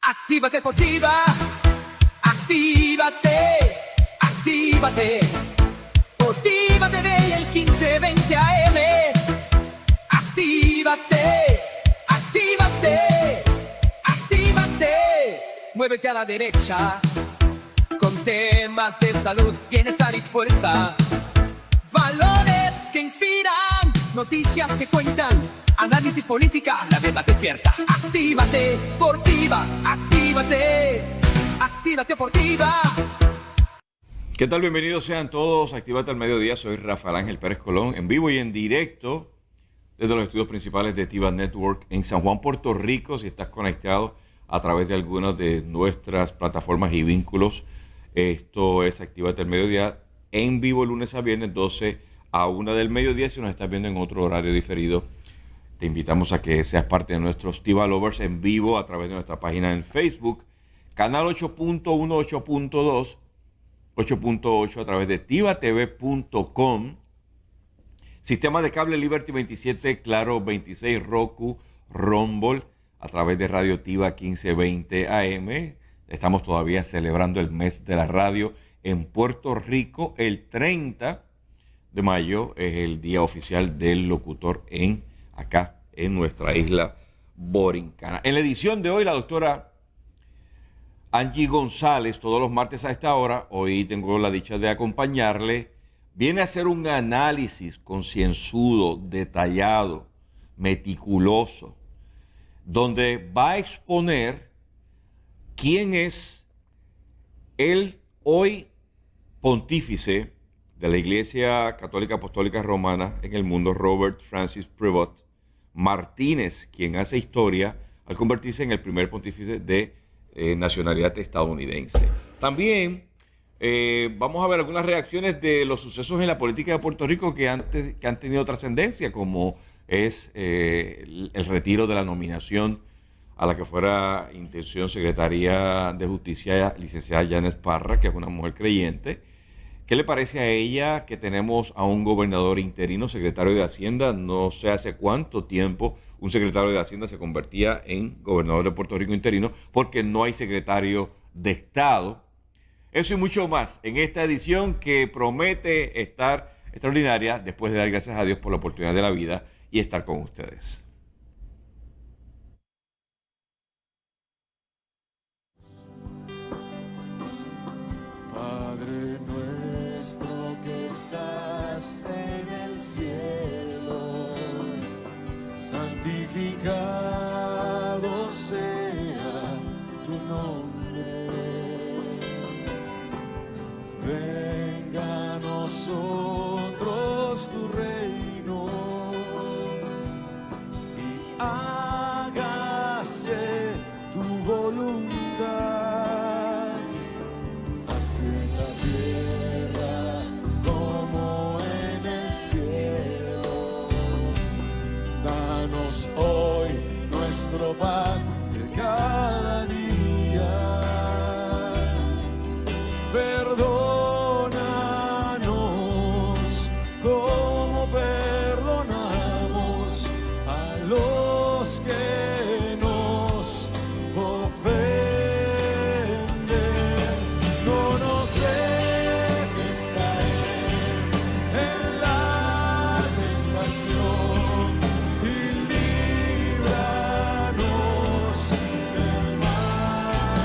Actívate Deportiva, actívate, actívate. Motiva TV el 1520 AM. Actívate, actívate, actívate. Muévete a la derecha con temas de salud, bienestar y fuerza. Valores que inspiran, noticias que cuentan, análisis política, la verdad despierta. Actívate Deportiva, actívate, actívate Deportiva. ¿Qué tal? Bienvenidos sean todos a Actívate al Mediodía. Soy Rafael Ángel Pérez Colón, en vivo y en directo desde los estudios principales de TIVA Network en San Juan, Puerto Rico. Si estás conectado a través de algunas de nuestras plataformas y vínculos, esto es Actívate al Mediodía en vivo lunes a viernes, 12 a 1 del mediodía. Si nos estás viendo en otro horario diferido, te invitamos a que seas parte de nuestros TIVA Lovers en vivo a través de nuestra página en Facebook, canal 8.1, 8.2, 8.8 a través de tivatv.com, sistema de cable Liberty 27, Claro 26, Roku, Rumble, a través de Radio Tiva 1520 AM. Estamos todavía celebrando el mes de la radio en Puerto Rico. El 30 de mayo es el día oficial del locutor acá en nuestra isla borincana. En la edición de hoy, la doctora Angie González, todos los martes a esta hora, hoy tengo la dicha de acompañarle, viene a hacer un análisis concienzudo, detallado, meticuloso, donde va a exponer quién es el hoy pontífice de la Iglesia Católica Apostólica Romana en el mundo, Robert Francis Prevost Martínez, quien hace historia al convertirse en el primer pontífice de nacionalidad estadounidense. También vamos a ver algunas reacciones de los sucesos en la política de Puerto Rico que han tenido trascendencia, como es el retiro de la nominación a la que fuera intención secretaria de Justicia, licenciada Yanes Parra, que es una mujer creyente. ¿Qué le parece a ella que tenemos a un gobernador interino, secretario de Hacienda? No sé hace cuánto tiempo un secretario de Hacienda se convertía en gobernador de Puerto Rico interino, porque no hay secretario de Estado. Eso y mucho más en esta edición que promete estar extraordinaria, después de dar gracias a Dios por la oportunidad de la vida y estar con ustedes. Padre nuestro que estás en el cielo, santificado sea tu nombre. Venga a nosotros tu reino y hágase tu voluntad, así en la tierra como en el cielo. Danos hoy nuestro pan de cada día. Perdónanos como perdonamos a los que nos ofenden. No nos dejes caer en la tentación y líbranos del mal.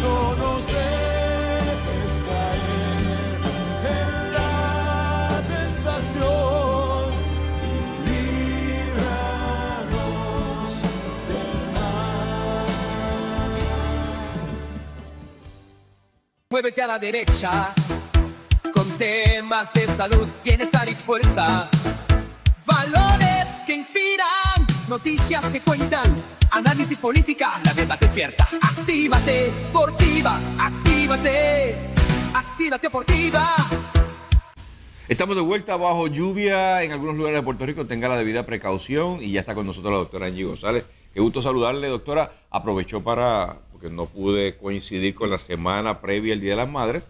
No nos dejes caer en la tentación y líbranos del mal. Muévete a la derecha con temas de salud, bienestar y fuerza. Valores que inspiran, noticias que cuentan, análisis política, la verdad despierta. Actívate Deportiva, actívate, actívate Deportiva. Estamos de vuelta bajo lluvia en algunos lugares de Puerto Rico. Tenga la debida precaución y ya está con nosotros la doctora Angie González. Qué gusto saludarle, doctora. Aprovechó porque no pude coincidir con la semana previa al Día de las Madres,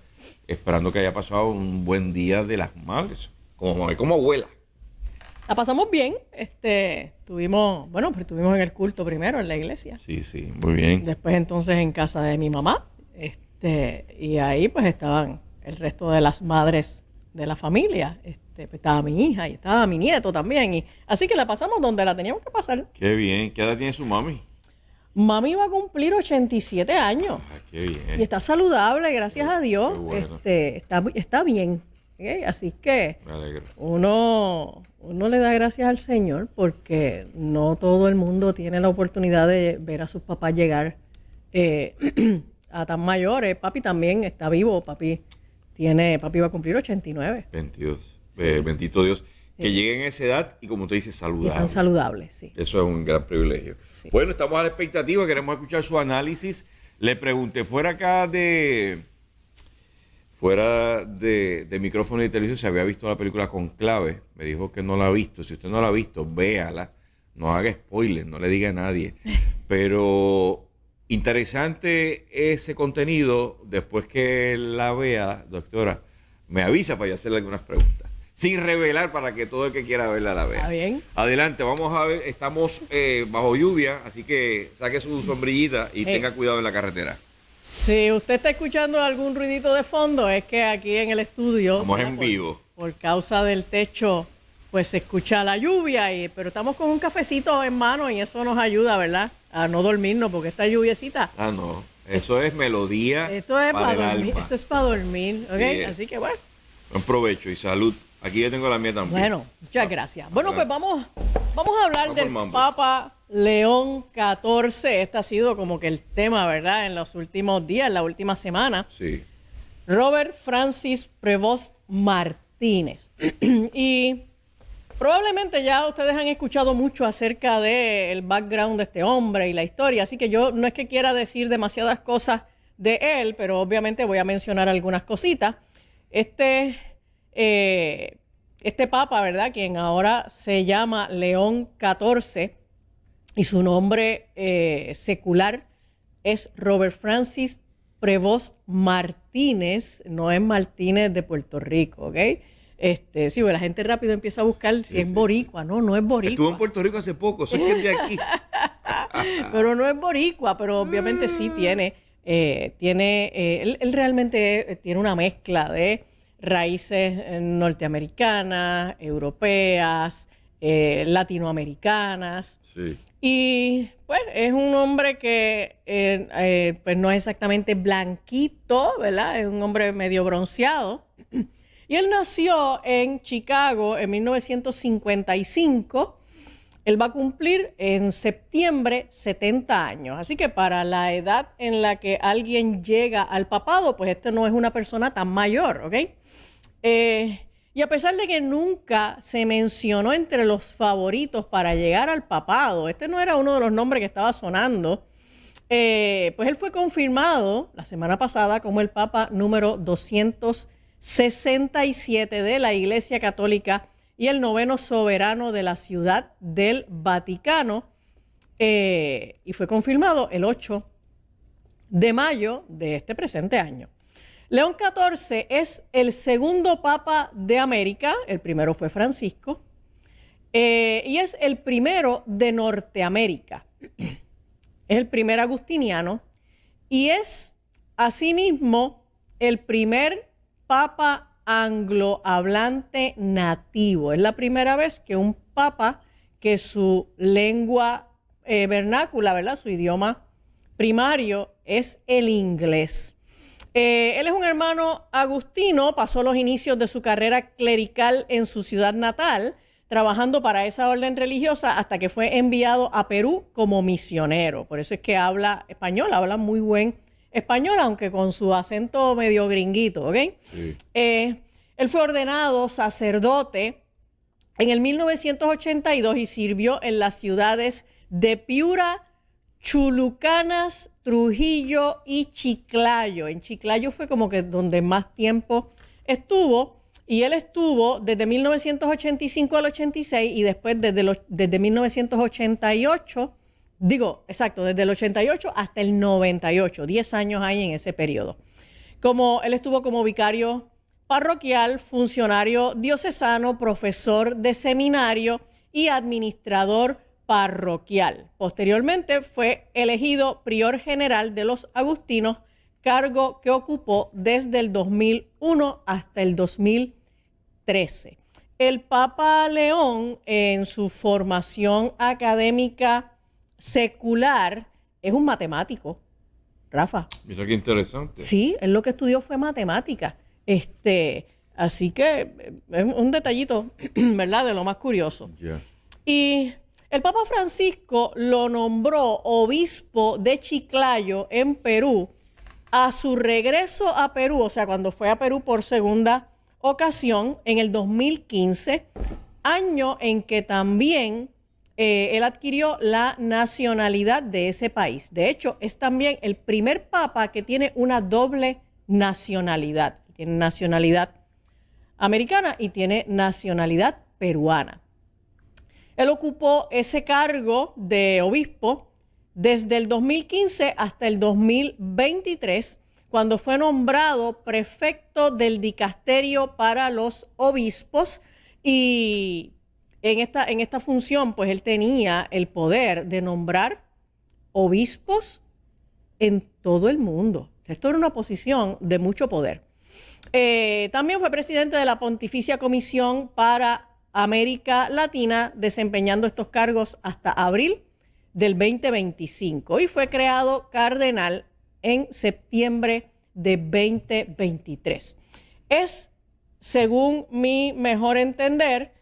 esperando que haya pasado un buen Día de las Madres, como abuela. La pasamos bien. Estuvimos en el culto primero en la iglesia. Sí, sí, muy bien. Después entonces en casa de mi mamá. Y ahí pues estaban el resto de las madres de la familia. Pues estaba mi hija y estaba mi nieto también. Y así que la pasamos donde la teníamos que pasar. Qué bien. ¿Qué edad tiene su mami? Mami va a cumplir 87 años. Ah, qué bien. Y está saludable, gracias a Dios. Qué bueno. Está bien. ¿Ok? Así que Me alegro. uno le da gracias al Señor porque no todo el mundo tiene la oportunidad de ver a sus papás llegar a tan mayores. Papi también está vivo. Papi va a cumplir 89. 22. Bendito Dios. Que lleguen a esa edad y, como usted dice, Y saludables. están saludables, sí. Eso es un gran privilegio. Sí. Bueno, estamos a la expectativa, queremos escuchar su análisis. Le pregunté fuera de micrófono y televisión si había visto la película Conclave. Me dijo que no la ha visto. Si usted no la ha visto, véala. No haga spoiler, no le diga a nadie. Pero interesante ese contenido. Después que la vea, doctora, me avisa para yo hacerle algunas preguntas. Sin revelar, para que todo el que quiera verla la vea. Está bien. Adelante, vamos a ver. Estamos bajo lluvia, así que saque su sombrillita y tenga cuidado en la carretera. Si usted está escuchando algún ruidito de fondo, es que aquí en el estudio, Estamos ¿verdad? en vivo. Por causa del techo, pues se escucha la lluvia, pero estamos con un cafecito en mano y eso nos ayuda, ¿verdad? A no dormirnos, porque esta lluviecita, Ah, no. Eso es melodía esto es para el para dormir, alma. esto es para dormir, ¿ok? Sí es. Así que bueno. Buen provecho y salud. Aquí yo tengo la mía también. Bueno, muchas gracias. Bueno, pues vamos a hablar Vamos del formando. Papa León XIV. Este ha sido como que el tema, ¿verdad? En los últimos días, en la última semana. Sí. Robert Francis Prevost Martínez. Y probablemente ya ustedes han escuchado mucho acerca del background de este hombre y la historia, así que yo no es que quiera decir demasiadas cosas de él, pero obviamente voy a mencionar algunas cositas. Este papa, ¿verdad? Quien ahora se llama León XIV y su nombre secular es Robert Francis Prevost Martínez, no es Martínez de Puerto Rico, ¿ok? Sí, la gente rápido empieza a buscar si es boricua. No es boricua. Estuvo en Puerto Rico hace poco, sé que es de aquí. Pero no es boricua, pero obviamente sí tiene, él realmente tiene una mezcla de raíces norteamericanas, europeas, latinoamericanas. Sí. Y pues es un hombre que pues no es exactamente blanquito, ¿verdad? Es un hombre medio bronceado. Y él nació en Chicago en 1955. Él va a cumplir en septiembre 70 años. Así que para la edad en la que alguien llega al papado, pues este no es una persona tan mayor, ¿ok? Y a pesar de que nunca se mencionó entre los favoritos para llegar al papado, este no era uno de los nombres que estaba sonando, pues él fue confirmado la semana pasada como el papa número 267 de la Iglesia Católica y el 9º soberano de la Ciudad del Vaticano, y fue confirmado el 8 de mayo de este presente año. León XIV es el segundo papa de América, el primero fue Francisco, y es el primero de Norteamérica. Es el primer agustiniano y es asimismo el primer papa anglohablante nativo. Es la primera vez que un papa que su lengua vernácula, ¿verdad? Su idioma primario es el inglés. Él es un hermano agustino, pasó los inicios de su carrera clerical en su ciudad natal, trabajando para esa orden religiosa hasta que fue enviado a Perú como misionero. Por eso es que habla español, habla muy buen español, aunque con su acento medio gringuito, ¿ok? Sí. Él fue ordenado sacerdote en el 1982 y sirvió en las ciudades de Piura, Chulucanas, Trujillo y Chiclayo. En Chiclayo fue como que donde más tiempo estuvo, y él estuvo desde 1985 al 86 y después desde 1988, desde el 88 hasta el 98, 10 años ahí en ese periodo. Él estuvo como vicario parroquial, funcionario diocesano, profesor de seminario y administrador parroquial. Posteriormente fue elegido prior general de los agustinos, cargo que ocupó desde el 2001 hasta el 2013. El Papa León, en su formación académica secular, es un matemático, Rafa. Mira qué interesante. Sí, él lo que estudió fue matemática. Así que es un detallito, ¿verdad?, de lo más curioso. Yeah. Y el Papa Francisco lo nombró obispo de Chiclayo, en Perú, a su regreso a Perú, o sea, cuando fue a Perú por segunda ocasión, en el 2015, año en que también él adquirió la nacionalidad de ese país. De hecho, es también el primer papa que tiene una doble nacionalidad. Tiene nacionalidad americana y tiene nacionalidad peruana. Él ocupó ese cargo de obispo desde el 2015 hasta el 2023, cuando fue nombrado prefecto del dicasterio para los obispos, y en esta función, pues él tenía el poder de nombrar obispos en todo el mundo. Esto era una posición de mucho poder. También fue presidente de la Pontificia Comisión para América Latina, desempeñando estos cargos hasta abril del 2025. Y fue creado cardenal en septiembre de 2023. Es, según mi mejor entender,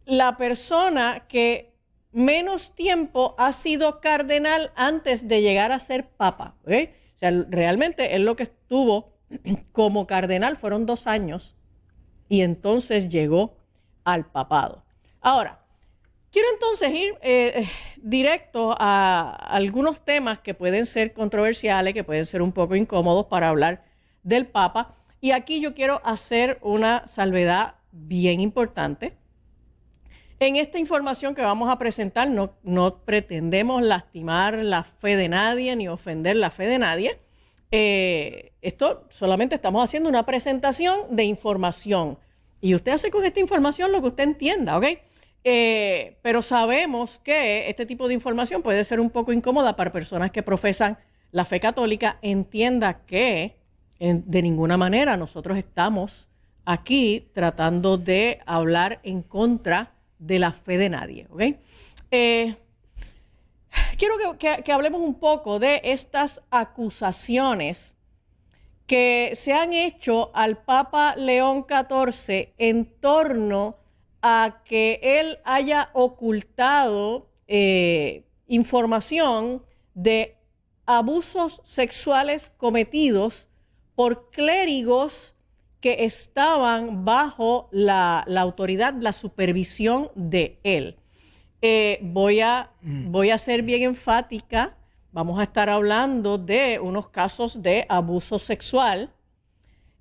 la persona que menos tiempo ha sido cardenal antes de llegar a ser papa. ¿Okay? O sea, realmente él lo que estuvo como cardenal fueron 2 años y entonces llegó al papado. Ahora, quiero entonces ir directo a algunos temas que pueden ser controversiales, que pueden ser un poco incómodos para hablar del Papa. Y aquí yo quiero hacer una salvedad bien importante. En esta información que vamos a presentar no pretendemos lastimar la fe de nadie ni ofender la fe de nadie. Esto solamente estamos haciendo una presentación de información. Y usted hace con esta información lo que usted entienda, ¿ok? Pero sabemos que este tipo de información puede ser un poco incómoda para personas que profesan la fe católica. Entienda que de ninguna manera nosotros estamos aquí tratando de hablar en contra de la fe de nadie, ¿ok? Quiero que hablemos un poco de estas acusaciones que se han hecho al Papa León XIV en torno a que él haya ocultado información de abusos sexuales cometidos por clérigos que estaban bajo la autoridad, la supervisión de él. Voy a ser bien enfática. Vamos a estar hablando de unos casos de abuso sexual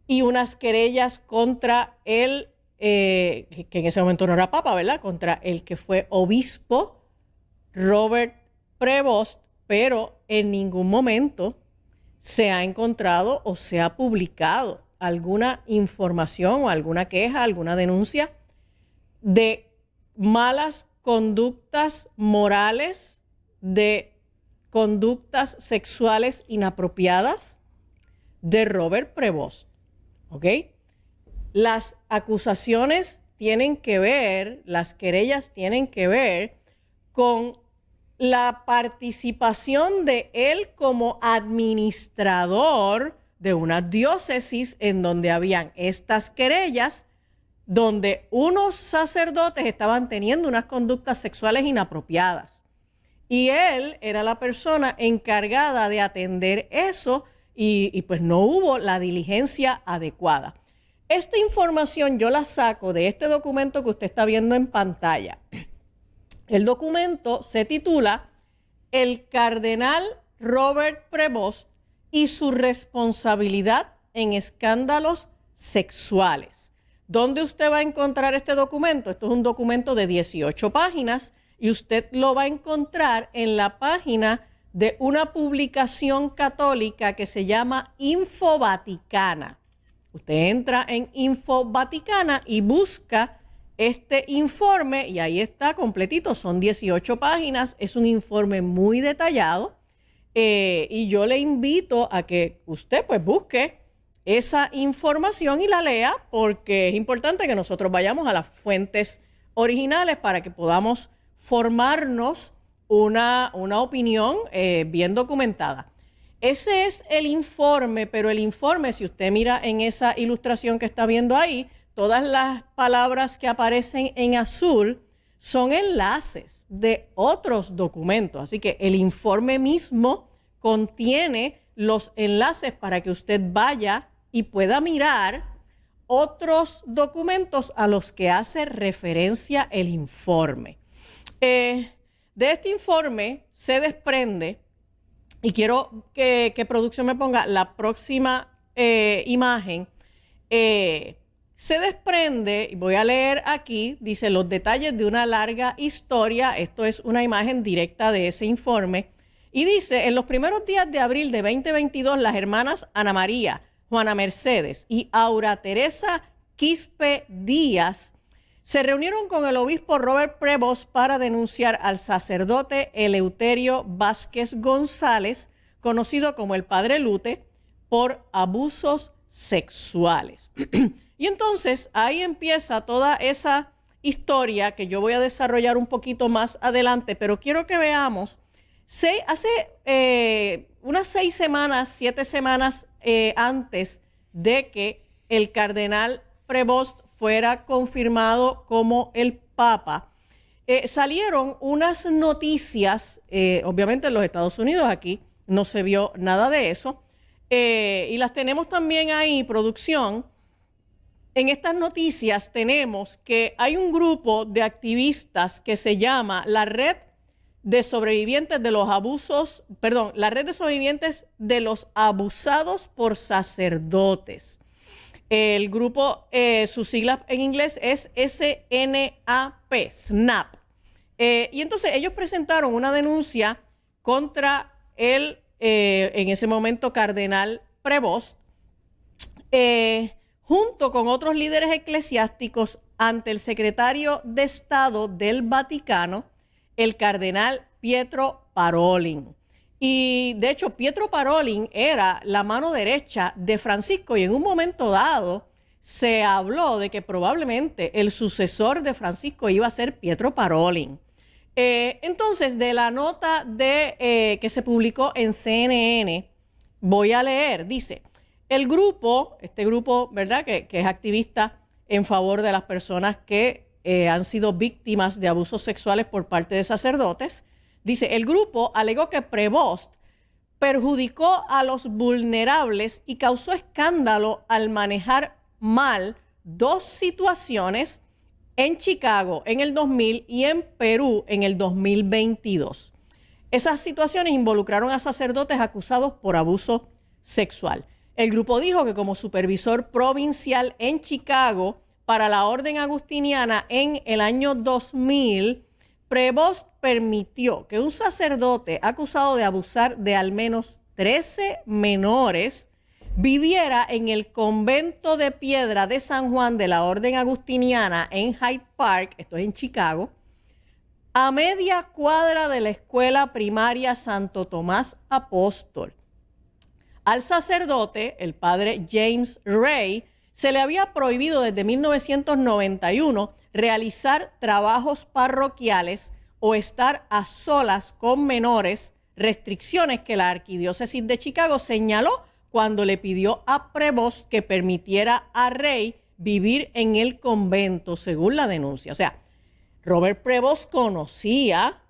y unas querellas contra él, que en ese momento no era papa, ¿verdad? Contra el que fue obispo, Robert Prevost, pero en ningún momento se ha encontrado o se ha publicado alguna información o alguna queja, alguna denuncia de malas conductas morales, de conductas sexuales inapropiadas de Robert Prevost. ¿Ok? Las acusaciones tienen que ver, las querellas tienen que ver con la participación de él como administrador de una diócesis en donde habían estas querellas, donde unos sacerdotes estaban teniendo unas conductas sexuales inapropiadas. Y él era la persona encargada de atender eso y pues no hubo la diligencia adecuada. Esta información yo la saco de este documento que usted está viendo en pantalla. El documento se titula El cardenal Robert Prevost y su responsabilidad en escándalos sexuales. ¿Dónde usted va a encontrar este documento? Esto es un documento de 18 páginas y usted lo va a encontrar en la página de una publicación católica que se llama Info Vaticana. Usted entra en Info Vaticana y busca este informe y ahí está completito, son 18 páginas, es un informe muy detallado y yo le invito a que usted pues busque esa información y la lea porque es importante que nosotros vayamos a las fuentes originales para que podamos formarnos una opinión bien documentada. Ese es el informe, pero el informe, si usted mira en esa ilustración que está viendo ahí, todas las palabras que aparecen en azul son enlaces de otros documentos. Así que el informe mismo contiene los enlaces para que usted vaya y pueda mirar otros documentos a los que hace referencia el informe. De este informe se desprende, y quiero que producción me ponga la próxima imagen, se desprende, y voy a leer aquí, dice los detalles de una larga historia, esto es una imagen directa de ese informe, y dice, en los primeros días de abril de 2022, las hermanas Ana María, Juana Mercedes y Aura Teresa Quispe Díaz se reunieron con el obispo Robert Prevost para denunciar al sacerdote Eleuterio Vázquez González, conocido como el Padre Lute, por abusos sexuales. Y entonces ahí empieza toda esa historia que yo voy a desarrollar un poquito más adelante, pero quiero que veamos, hace unas 6 semanas, 7 semanas antes de que el cardenal Prevost fuera confirmado como el Papa, salieron unas noticias, obviamente en los Estados Unidos, aquí no se vio nada de eso, y las tenemos también ahí, producción. En estas noticias tenemos que hay un grupo de activistas que se llama la Red de Sobrevivientes de los Abusos, perdón, la Red de Sobrevivientes de los Abusados por Sacerdotes. El grupo, sus siglas en inglés es SNAP, SNAP. Y entonces ellos presentaron una denuncia contra el, en ese momento, cardenal Prevost, junto con otros líderes eclesiásticos ante el secretario de Estado del Vaticano, el cardenal Pietro Parolin. Y de hecho, Pietro Parolin era la mano derecha de Francisco y en un momento dado se habló de que probablemente el sucesor de Francisco iba a ser Pietro Parolin. Entonces, de la nota que se publicó en CNN, voy a leer, dice, el grupo, este grupo, ¿verdad?, que es activista en favor de las personas que han sido víctimas de abusos sexuales por parte de sacerdotes, dice, el grupo alegó que Prevost perjudicó a los vulnerables y causó escándalo al manejar mal 2 situaciones en Chicago en el 2000 y en Perú en el 2022. Esas situaciones involucraron a sacerdotes acusados por abuso sexual. El grupo dijo que como supervisor provincial en Chicago para la Orden Agustiniana en el año 2000, Prevost permitió que un sacerdote acusado de abusar de al menos 13 menores viviera en el convento de piedra de San Juan de la Orden Agustiniana en Hyde Park, esto es en Chicago, a media cuadra de la escuela primaria Santo Tomás Apóstol. Al sacerdote, el padre James Ray, se le había prohibido desde 1991 realizar trabajos parroquiales o estar a solas con menores, restricciones que la Arquidiócesis de Chicago señaló cuando le pidió a Prevost que permitiera a Ray vivir en el convento, según la denuncia. O sea, Robert Prevost conocía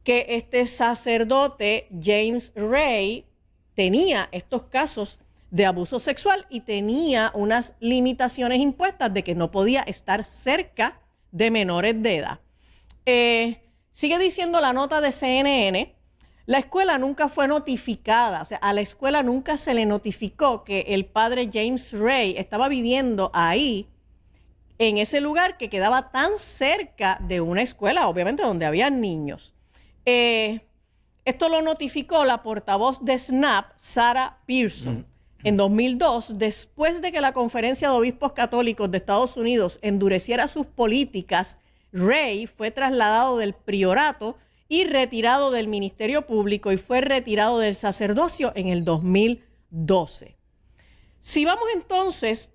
que este sacerdote, James Ray, tenía estos casos de abuso sexual y tenía unas limitaciones impuestas de que no podía estar cerca de menores de edad. Sigue diciendo la nota de CNN, la escuela nunca fue notificada, o sea, a la escuela nunca se le notificó que el padre James Ray estaba viviendo ahí, en ese lugar que quedaba tan cerca de una escuela, obviamente donde había niños. Esto lo notificó la portavoz de SNAP, Sarah Pearson. En 2002, después de que la Conferencia de Obispos Católicos de Estados Unidos endureciera sus políticas, Ray fue trasladado del priorato y retirado del ministerio público y fue retirado del sacerdocio en el 2012. Si vamos entonces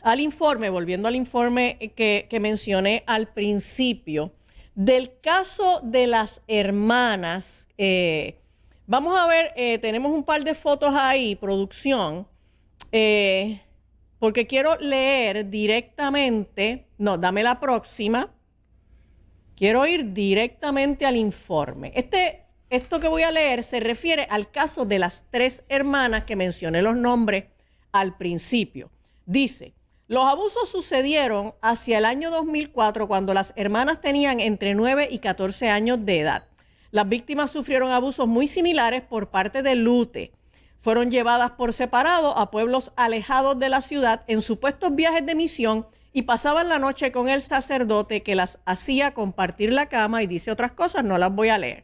al informe, volviendo al informe que mencioné al principio, del caso de las hermanas, vamos a ver, tenemos un par de fotos ahí, producción, porque quiero leer directamente, no, dame la próxima, quiero ir directamente al informe. Esto que voy a leer se refiere al caso de las 3 hermanas que mencioné los nombres al principio. Dice: los abusos sucedieron hacia el año 2004 cuando las hermanas tenían entre 9 y 14 años de edad. Las víctimas sufrieron abusos muy similares por parte de Lute. Fueron llevadas por separado a pueblos alejados de la ciudad en supuestos viajes de misión y pasaban la noche con el sacerdote que las hacía compartir la cama y dice otras cosas, no las voy a leer.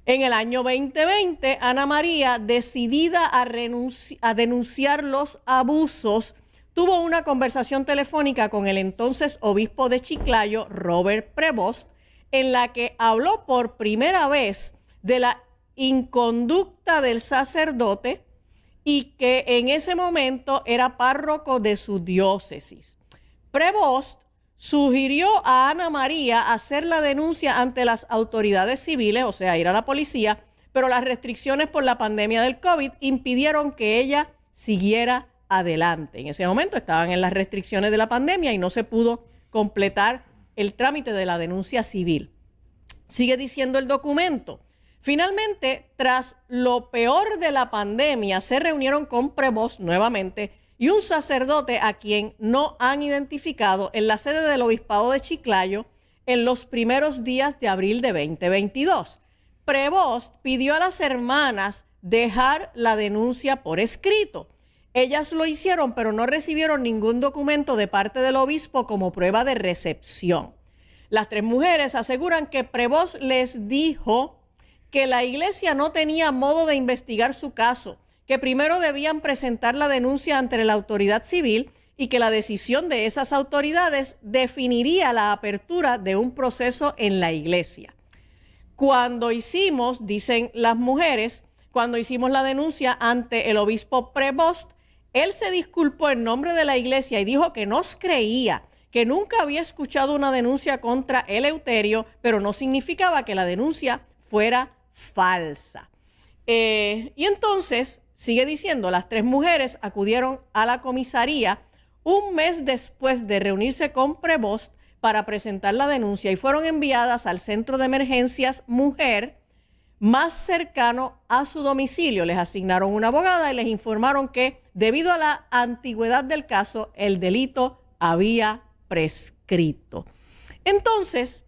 En el año 2020, Ana María, decidida a denunciar los abusos, tuvo una conversación telefónica con el entonces obispo de Chiclayo, Robert Prevost, en la que habló por primera vez de la inconducta del sacerdote y que en ese momento era párroco de su diócesis. Prevost sugirió a Ana María hacer la denuncia ante las autoridades civiles, o sea, ir a la policía, pero las restricciones por la pandemia del COVID impidieron que ella siguiera adelante. En ese momento estaban en las restricciones de la pandemia y no se pudo completar el trámite de la denuncia civil. Sigue diciendo el documento. Finalmente, tras lo peor de la pandemia, se reunieron con Prevost nuevamente y un sacerdote a quien no han identificado en la sede del Obispado de Chiclayo en los primeros días de abril de 2022. Prevost pidió a las hermanas dejar la denuncia por escrito. Ellas lo hicieron, pero no recibieron ningún documento de parte del obispo como prueba de recepción. Las 3 mujeres aseguran que Prevost les dijo que la iglesia no tenía modo de investigar su caso, que primero debían presentar la denuncia ante la autoridad civil y que la decisión de esas autoridades definiría la apertura de un proceso en la iglesia. Cuando hicimos, dicen las mujeres, cuando hicimos la denuncia ante el obispo Prevost, él se disculpó en nombre de la iglesia y dijo que nos creía, que nunca había escuchado una denuncia contra Eleuterio, pero no significaba que la denuncia fuera falsa. Y entonces, sigue diciendo, las 3 mujeres acudieron a la comisaría un mes después de reunirse con Prevost para presentar la denuncia y fueron enviadas al centro de emergencias mujer más cercano a su domicilio. Les asignaron una abogada y les informaron que debido a la antigüedad del caso, el delito había prescrito. Entonces,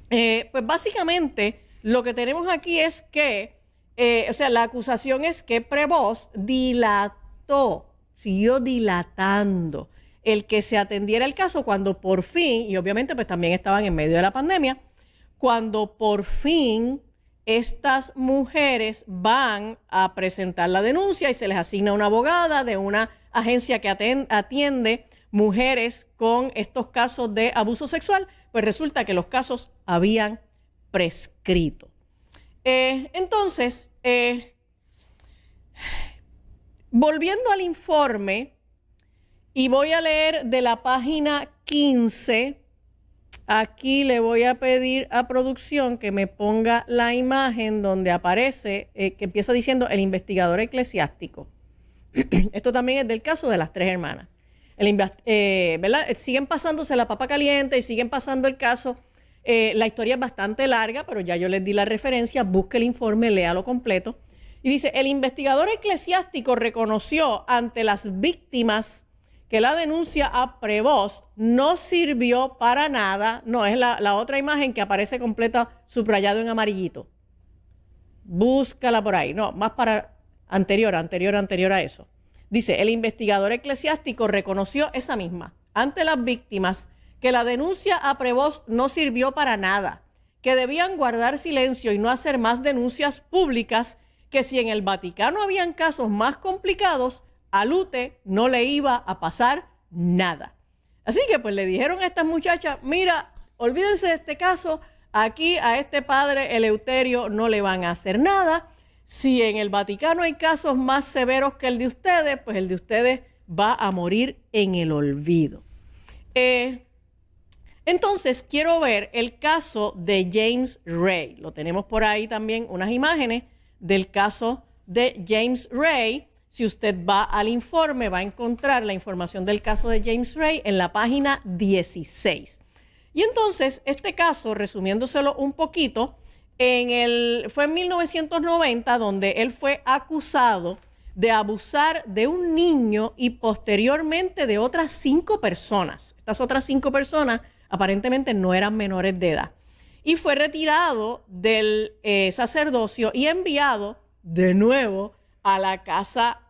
pues básicamente lo que tenemos aquí es que, la acusación es que Prevost siguió dilatando el que se atendiera el caso cuando por fin, y obviamente pues también estaban en medio de la pandemia, cuando por fin estas mujeres van a presentar la denuncia y se les asigna una abogada de una agencia que atiende mujeres con estos casos de abuso sexual, pues resulta que los casos habían prescrito. Entonces, volviendo al informe, y voy a leer de la página 15, aquí le voy a pedir a producción que me ponga la imagen donde aparece, que empieza diciendo el investigador eclesiástico. Esto también es del caso de las 3 hermanas. ¿Verdad? Siguen pasándose la papa caliente y siguen pasando el caso. La historia es bastante larga, pero ya yo les di la referencia. Busque el informe, léalo completo. Y dice, el investigador eclesiástico reconoció ante las víctimas que la denuncia a Prevost no sirvió para nada. No, es la otra imagen que aparece completa, subrayado en amarillito. Búscala por ahí. No, más para anterior a eso. Dice, el investigador eclesiástico reconoció esa misma ante las víctimas que la denuncia a Prevost no sirvió para nada, que debían guardar silencio y no hacer más denuncias públicas, que si en el Vaticano habían casos más complicados, a Lute no le iba a pasar nada. Así que pues le dijeron a estas muchachas, mira, olvídense de este caso, aquí a este padre Eleuterio no le van a hacer nada. Si en el Vaticano hay casos más severos que el de ustedes, pues el de ustedes va a morir en el olvido. Entonces, quiero ver el caso de James Ray. Lo tenemos por ahí también, unas imágenes del caso de James Ray. Si usted va al informe, va a encontrar la información del caso de James Ray en la página 16. Y entonces, este caso, resumiéndoselo un poquito, fue en 1990 donde él fue acusado de abusar de un niño y posteriormente de otras 5 personas. Estas otras 5 personas aparentemente no eran menores de edad. Y fue retirado del sacerdocio y enviado de nuevo a la casa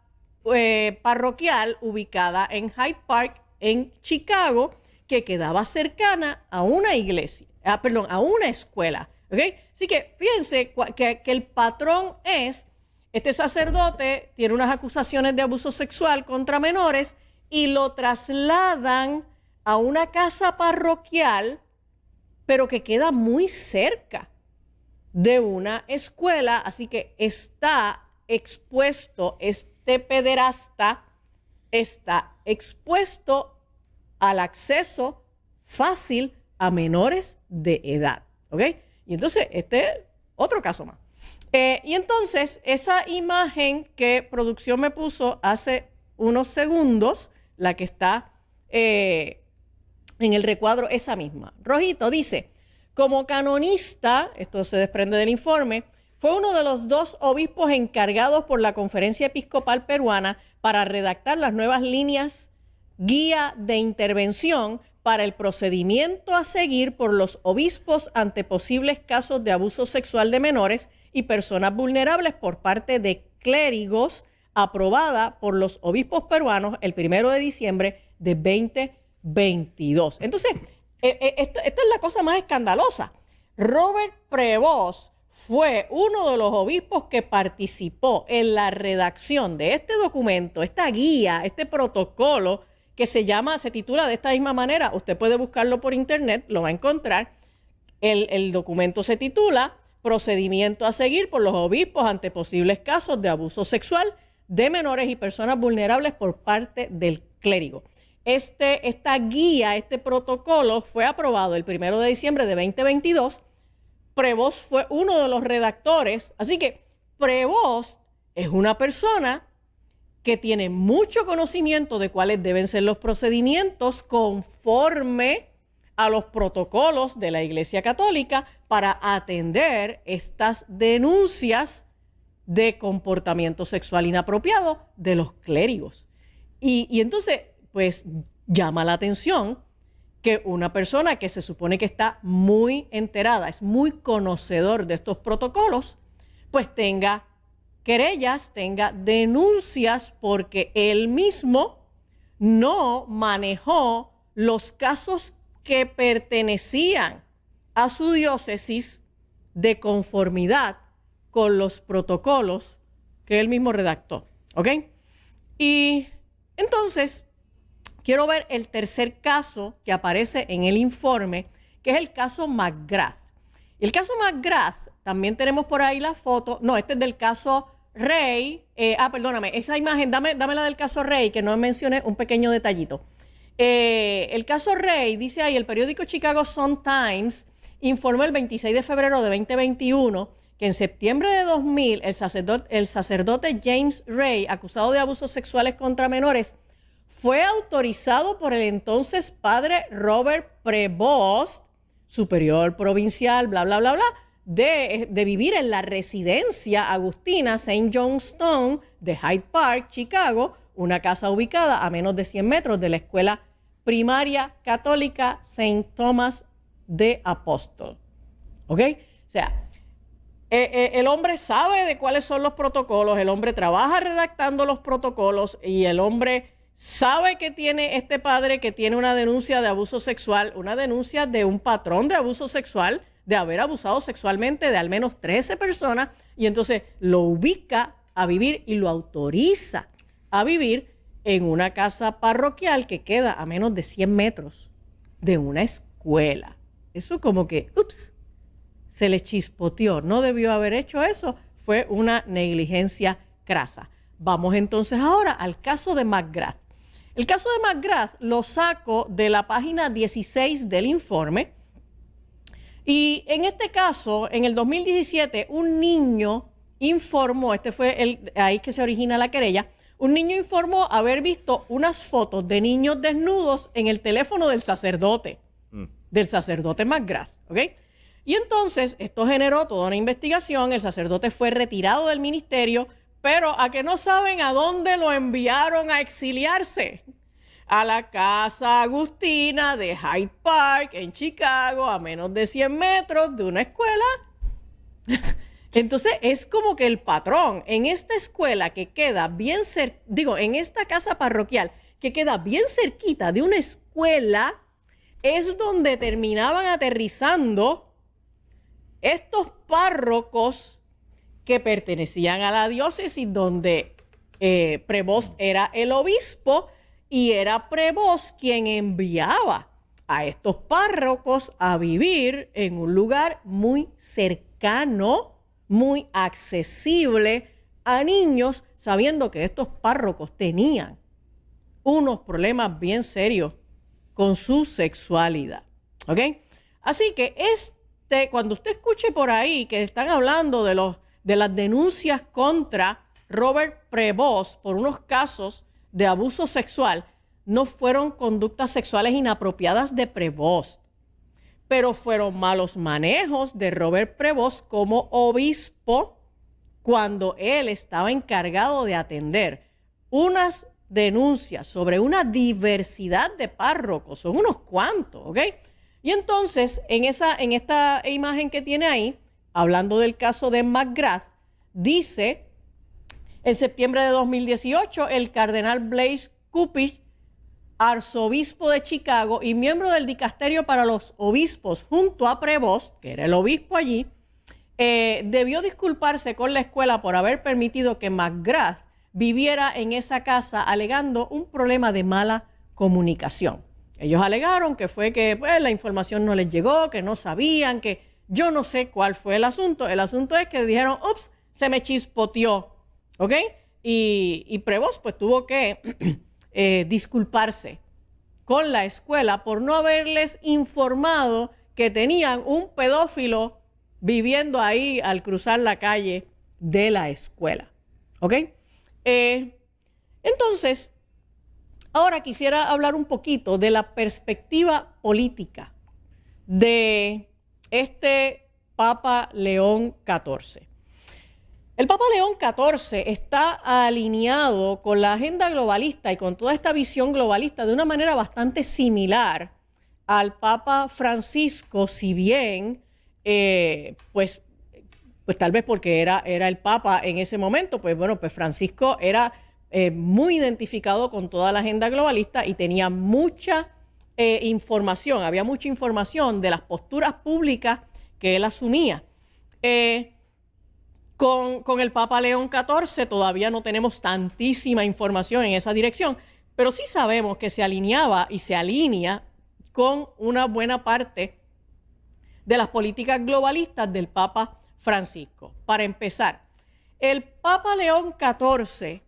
parroquial ubicada en Hyde Park, en Chicago, que quedaba cercana a una iglesia, a una escuela. ¿Okay? Así que fíjense que el patrón es, este sacerdote tiene unas acusaciones de abuso sexual contra menores y lo trasladan a una casa parroquial, pero que queda muy cerca de una escuela, así que está expuesto, este pederasta está expuesto al acceso fácil a menores de edad, ¿ok? Y entonces, otro caso más. Y entonces, esa imagen que producción me puso hace unos segundos, la que está en el recuadro, esa misma. Rojito dice, como canonista, esto se desprende del informe, fue uno de los 2 obispos encargados por la Conferencia Episcopal Peruana para redactar las nuevas líneas guía de intervención para el procedimiento a seguir por los obispos ante posibles casos de abuso sexual de menores y personas vulnerables por parte de clérigos, aprobada por los obispos peruanos el 1 de diciembre de 2022. Entonces, esta es la cosa más escandalosa. Robert Prevost fue uno de los obispos que participó en la redacción de este documento, esta guía, este protocolo que se titula de esta misma manera. Usted puede buscarlo por internet, lo va a encontrar. El documento se titula Procedimiento a seguir por los obispos ante posibles casos de abuso sexual de menores y personas vulnerables por parte del clérigo. Esta guía, este protocolo fue aprobado el 1 de diciembre de 2022. Prevost fue uno de los redactores, así que Prevost es una persona que tiene mucho conocimiento de cuáles deben ser los procedimientos conforme a los protocolos de la Iglesia Católica para atender estas denuncias de comportamiento sexual inapropiado de los clérigos. Y entonces, pues, llama la atención que una persona que se supone que está muy enterada, es muy conocedor de estos protocolos, pues tenga querellas, tenga denuncias porque él mismo no manejó los casos que pertenecían a su diócesis de conformidad con los protocolos que él mismo redactó, ¿ok? Y entonces, quiero ver el tercer caso que aparece en el informe, que es el caso McGrath. El caso McGrath, también tenemos por ahí la foto, no, este es del caso Ray, perdóname, esa imagen, dame la del caso Ray, que no mencioné un pequeño detallito. El caso Ray, dice ahí, el periódico Chicago Sun-Times informó el 26 de febrero de 2021 que en septiembre de 2000 el sacerdote James Ray, acusado de abusos sexuales contra menores, fue autorizado por el entonces padre Robert Prevost, superior provincial, bla, bla, bla, bla, de vivir en la residencia agustina St. Johnstone de Hyde Park, Chicago, una casa ubicada a menos de 100 metros de la escuela primaria católica St. Thomas de Apóstol. ¿Ok? O sea, el hombre sabe de cuáles son los protocolos, el hombre trabaja redactando los protocolos y el hombre sabe que tiene este padre que tiene una denuncia de abuso sexual, una denuncia de un patrón de abuso sexual de haber abusado sexualmente de al menos 13 personas y entonces lo ubica a vivir y lo autoriza a vivir en una casa parroquial que queda a menos de 100 metros de una escuela. Eso como que, ups, se le chispoteó. No debió haber hecho eso. Fue una negligencia crasa. Vamos entonces ahora al caso de McGrath. El caso de McGrath lo saco de la página 16 del informe. Y en este caso, en el 2017, un niño informó, este fue ahí que se origina la querella, un niño informó haber visto unas fotos de niños desnudos en el teléfono del sacerdote McGrath, ¿ok? Y entonces esto generó toda una investigación, el sacerdote fue retirado del ministerio, pero a que no saben a dónde lo enviaron a exiliarse. A la casa agustina de Hyde Park en Chicago, a menos de 100 metros de una escuela. Entonces es como que el patrón en esta escuela que queda bien en esta casa parroquial que queda bien cerquita de una escuela, es donde terminaban aterrizando estos párrocos que pertenecían a la diócesis donde Prevost era el obispo y era Prevost quien enviaba a estos párrocos a vivir en un lugar muy cercano, muy accesible a niños, sabiendo que estos párrocos tenían unos problemas bien serios con su sexualidad. ¿Ok? Así que cuando usted escuche por ahí que están hablando de las denuncias contra Robert Prevost por unos casos de abuso sexual, no fueron conductas sexuales inapropiadas de Prevost, pero fueron malos manejos de Robert Prevost como obispo cuando él estaba encargado de atender unas denuncias sobre una diversidad de párrocos, son unos cuantos, ¿ok? Y entonces, en esta imagen que tiene ahí, hablando del caso de McGrath, dice, en septiembre de 2018, el cardenal Blaise Cupich, arzobispo de Chicago y miembro del dicasterio para los obispos junto a Prevost, que era el obispo allí, debió disculparse con la escuela por haber permitido que McGrath viviera en esa casa alegando un problema de mala comunicación. Ellos alegaron que fue que la información no les llegó, que no sabían, que yo no sé cuál fue el asunto. El asunto es que dijeron, ups, se me chispoteó, ¿ok? Y Prevost pues tuvo que disculparse con la escuela por no haberles informado que tenían un pedófilo viviendo ahí al cruzar la calle de la escuela, ¿ok? Entonces, ahora quisiera hablar un poquito de la perspectiva política de este Papa León XIV. El Papa León XIV está alineado con la agenda globalista y con toda esta visión globalista de una manera bastante similar al Papa Francisco, si bien, pues tal vez porque era el Papa en ese momento, pues Francisco era muy identificado con toda la agenda globalista y tenía mucha información, había mucha información de las posturas públicas que él asumía. Con el Papa León XIV todavía no tenemos tantísima información en esa dirección, pero sí sabemos que se alineaba y se alinea con una buena parte de las políticas globalistas del Papa Francisco. Para empezar, el Papa León XIV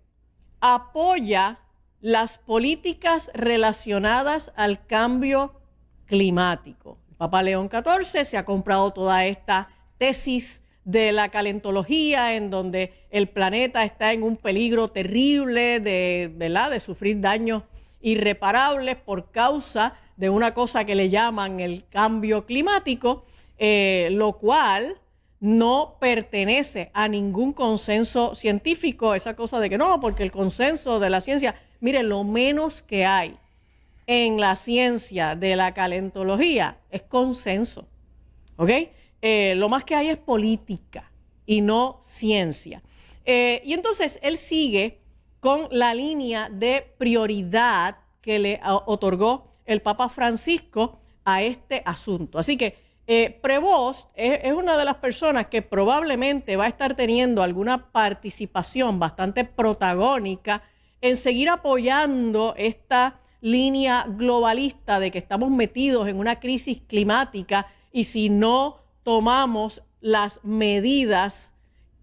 apoya las políticas relacionadas al cambio climático. El Papa León XIV se ha comprado toda esta tesis de la calentología, en donde el planeta está en un peligro terrible de sufrir daños irreparables por causa de una cosa que le llaman el cambio climático, lo cual no pertenece a ningún consenso científico, esa cosa de que no, porque el consenso de la ciencia, mire, lo menos que hay en la ciencia de la calentología es consenso, ¿ok? Lo más que hay es política y no ciencia. Y entonces él sigue con la línea de prioridad que le otorgó el Papa Francisco a este asunto. Así que Prevost es una de las personas que probablemente va a estar teniendo alguna participación bastante protagónica en seguir apoyando esta línea globalista de que estamos metidos en una crisis climática y si no tomamos las medidas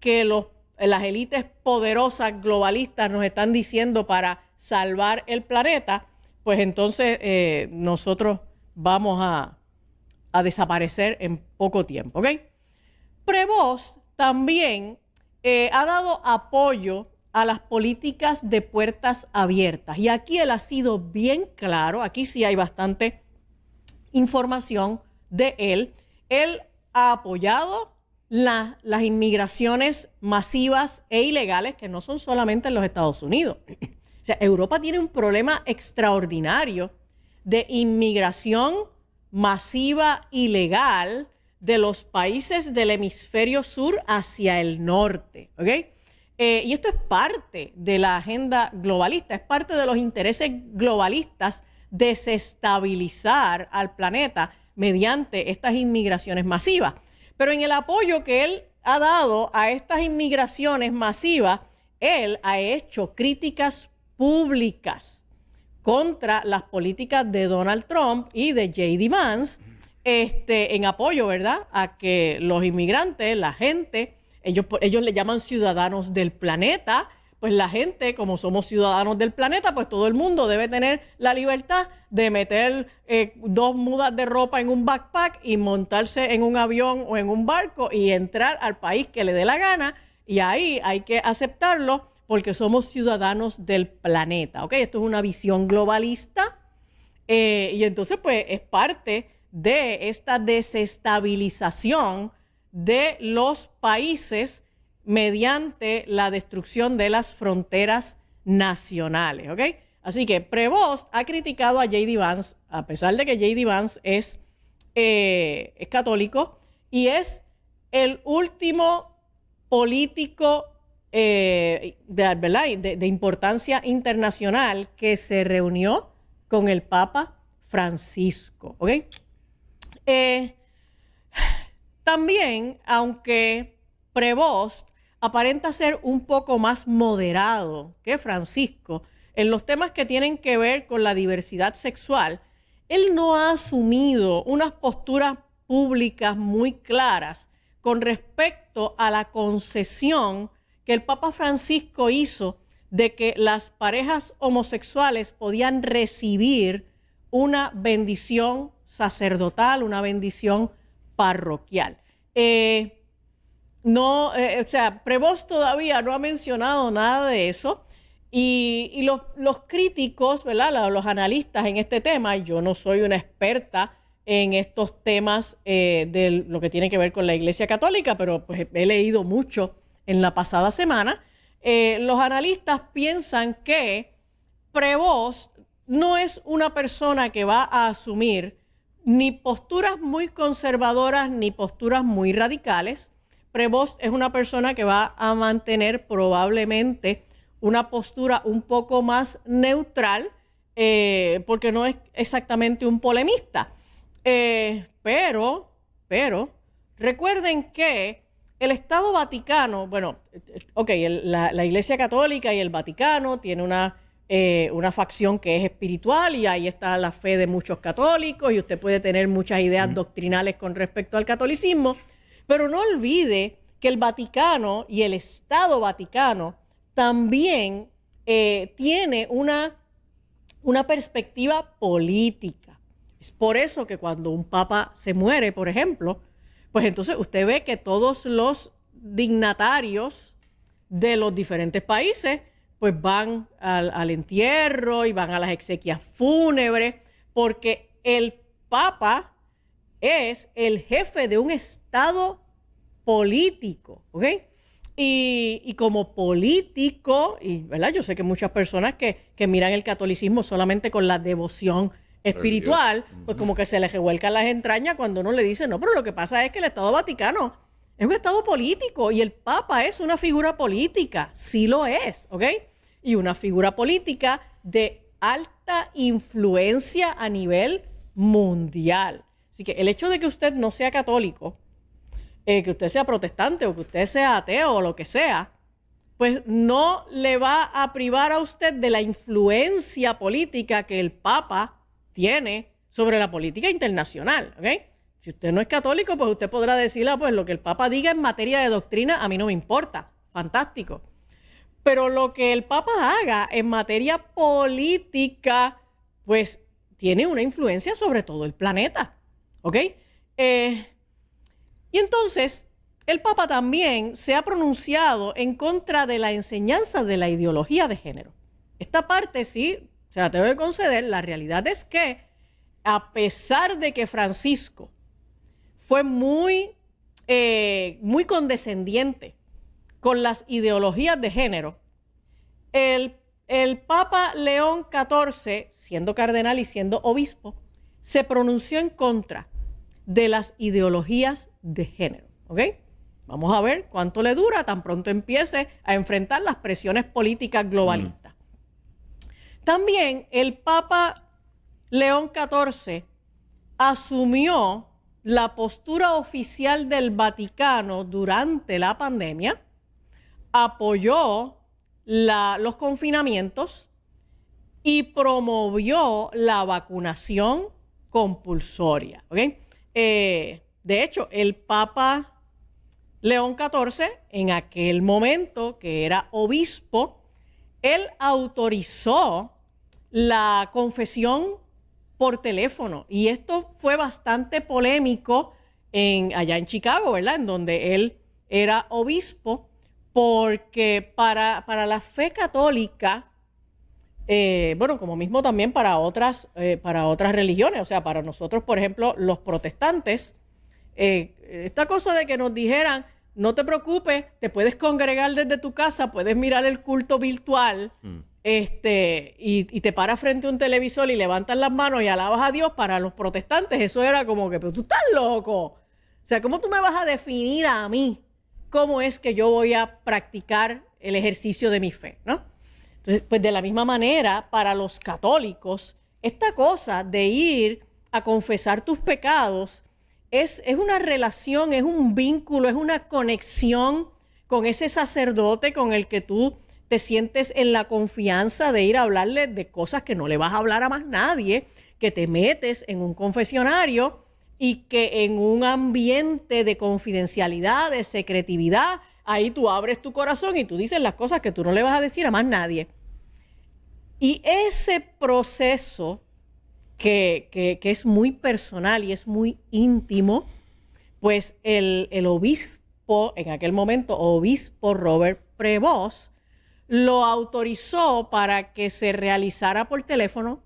que las élites poderosas globalistas nos están diciendo para salvar el planeta, pues entonces nosotros vamos a desaparecer en poco tiempo, ¿ok? Prevost también ha dado apoyo a las políticas de puertas abiertas. Y aquí él ha sido bien claro, aquí sí hay bastante información de él. Él ha apoyado las inmigraciones masivas e ilegales, que no son solamente en los Estados Unidos. O sea, Europa tiene un problema extraordinario de inmigración masiva ilegal de los países del hemisferio sur hacia el norte, ¿ok? Y esto es parte de la agenda globalista, es parte de los intereses globalistas desestabilizar al planeta mediante estas inmigraciones masivas. Pero en el apoyo que él ha dado a estas inmigraciones masivas, él ha hecho críticas públicas contra las políticas de Donald Trump y de J.D. Vance, en apoyo, ¿verdad?, a que los inmigrantes, la gente, ellos le llaman ciudadanos del planeta, pues la gente, como somos ciudadanos del planeta, pues todo el mundo debe tener la libertad de meter 2 mudas de ropa en un backpack y montarse en un avión o en un barco y entrar al país que le dé la gana, y ahí hay que aceptarlo porque somos ciudadanos del planeta, ¿ok? Esto es una visión globalista y entonces pues es parte de esta desestabilización de los países mediante la destrucción de las fronteras nacionales, ¿ok? Así que Prevost ha criticado a J.D. Vance, a pesar de que J.D. Vance es católico y es el último político de importancia internacional que se reunió con el Papa Francisco, ¿ok? También, aunque Prevost aparenta ser un poco más moderado que Francisco en los temas que tienen que ver con la diversidad sexual, él no ha asumido unas posturas públicas muy claras con respecto a la concesión que el Papa Francisco hizo de que las parejas homosexuales podían recibir una bendición sacerdotal, una bendición parroquial. Prevost todavía no ha mencionado nada de eso y los críticos, ¿verdad?, los analistas en este tema, yo no soy una experta en estos temas de lo que tiene que ver con la Iglesia Católica, pero pues he leído mucho en la pasada semana. Los analistas piensan que Prevost no es una persona que va a asumir ni posturas muy conservadoras ni posturas muy radicales. Prevost es una persona que va a mantener probablemente una postura un poco más neutral, porque no es exactamente un polemista. Pero, recuerden que el Estado Vaticano, la Iglesia Católica y el Vaticano tiene una facción que es espiritual y ahí está la fe de muchos católicos y usted puede tener muchas ideas doctrinales con respecto al catolicismo, pero no olvide que el Vaticano y el Estado Vaticano también tiene una perspectiva política. Es por eso que cuando un papa se muere, por ejemplo, pues entonces usted ve que todos los dignatarios de los diferentes países pues van al entierro y van a las exequias fúnebres, porque el Papa es el jefe de un Estado político, ¿ok? Y como político, y ¿verdad?, yo sé que muchas personas que miran el catolicismo solamente con la devoción espiritual, pues como que se les revuelcan las entrañas cuando uno le dice, no, pero lo que pasa es que el Estado Vaticano es un Estado político y el Papa es una figura política, sí lo es, ¿ok? Y una figura política de alta influencia a nivel mundial. O Así que el hecho de que usted no sea católico, que usted sea protestante o que usted sea ateo o lo que sea, pues no le va a privar a usted de la influencia política que el Papa tiene sobre la política internacional, ¿ok? Si usted no es católico, pues usted podrá decirle, pues lo que el Papa diga en materia de doctrina a mí no me importa, fantástico. Pero lo que el Papa haga en materia política, pues tiene una influencia sobre todo el planeta, ¿ok? Y entonces, el Papa también se ha pronunciado en contra de la enseñanza de la ideología de género. Esta parte sí, se la tengo que conceder. La realidad es que, a pesar de que Francisco fue muy condescendiente con las ideologías de género, el Papa León XIV, siendo cardenal y siendo obispo, se pronunció en contra de las ideologías de género, ¿ok? Vamos a ver cuánto le dura tan pronto empiece a enfrentar las presiones políticas globalistas. También el Papa León XIV asumió la postura oficial del Vaticano durante la pandemia, apoyó los confinamientos y promovió la vacunación compulsoria, ¿ok? De hecho, el Papa León XIV, en aquel momento que era obispo, él autorizó la confesión por teléfono. Y esto fue bastante polémico allá en Chicago, ¿verdad? En donde él era obispo, porque para la fe católica, bueno, como mismo también para otras religiones, o sea, para nosotros, por ejemplo, los protestantes, esta cosa de que nos dijeran, no te preocupes, te puedes congregar desde tu casa, puedes mirar el culto virtual, y te paras frente a un televisor y levantas las manos y alabas a Dios. Para los protestantes eso era como que, pero tú estás loco. O sea, ¿cómo tú me vas a definir a mí cómo es que yo voy a practicar el ejercicio de mi fe, ¿no? Entonces, pues de la misma manera, para los católicos, esta cosa de ir a confesar tus pecados es una relación, es un vínculo, es una conexión con ese sacerdote con el que tú te sientes en la confianza de ir a hablarle de cosas que no le vas a hablar a más nadie, que te metes en un confesionario y que en un ambiente de confidencialidad, de secretividad, ahí tú abres tu corazón y tú dices las cosas que tú no le vas a decir a más nadie. Y ese proceso que es muy personal y es muy íntimo, pues el obispo, en aquel momento obispo Robert Prevost, lo autorizó para que se realizara por teléfono,